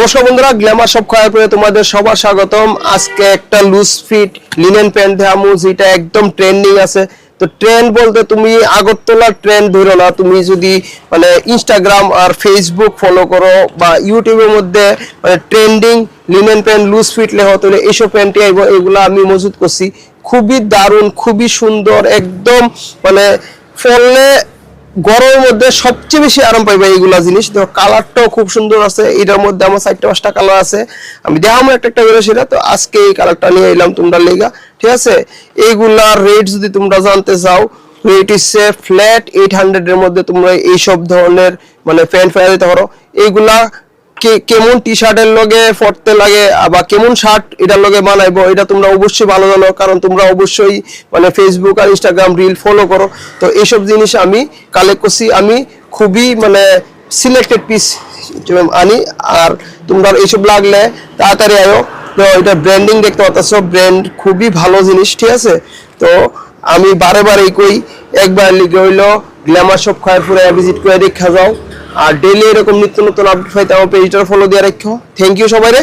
নমস্কার বন্ধুরা, Glamour shop খয়ারপুরে তোমাদের সবার স্বাগতম। আজকে একটা লুজ ফিট লিনেন প্যান্ট দেখামু, যেটা একদম ট্রেন্ডিং আছে। তো ট্রেন্ড বলতে তুমি আগরতলার ট্রেন্ড ধরো না, তুমি যদি মানে ইনস্টাগ্রাম আর ফেসবুক ফলো করো বা ইউটিউবের মধ্যে মানে trending linen pant loose fit লেখো, তাহলে এইসব প্যান্টই এগুলো আমি মজুত করছি। খুবই দারুণ, খুবই সুন্দর, একদম মানে ফলে গরমের মধ্যে সবচেয়ে বেশি আরাম পাইবে এইগুলা জিনিস। দেখো কালারটাও খুব সুন্দর আছে, এটার মধ্যে আমার 4-5টা কালার আছে, আমি দেখাবো একটা করে সেটা। তো আজকে এই কালারটা নিয়ে এলাম তোমরা লেগা, ঠিক আছে। এইগুলার রেট যদি তোমরা জানতে চাও, রেট হচ্ছে ফ্ল্যাট 800 এর মধ্যে তোমরা এইসব ধরনের মানে প্যান্ট পেয়ে যেতে পারো। এইগুলা কেমন টি শার্টের লগে পরতে লাগে বা কেমন শার্ট এটার লগে বানাইবো, এটা তোমরা অবশ্যই ভালো জানো, কারণ তোমরা অবশ্যই মানে ফেসবুক আর ইনস্টাগ্রাম রিল ফলো করো। তো এইসব জিনিস আমি কালেক্ট করছি, আমি খুবই মানে সিলেক্টেড পিস আনি। আর তোমরা এইসব লাগলে তাড়াতাড়ি আয়ো। তো এটা ব্র্যান্ডিং দেখতে পাচ্ছ, ব্র্যান্ড খুবই ভালো জিনিস, ঠিক আছে। তো আমি বারে বারে কই, একবার লিখে হইলো গ্ল্যামার শপ খয়ারপুরে ভিজিট করে দেখা যাও। আর ডেইলি এরকম নিত্য নতুন আপডেট পাইতে আমার পেজটা ফলো দিয়ে রাখো। থ্যাংক ইউ সবাই রে।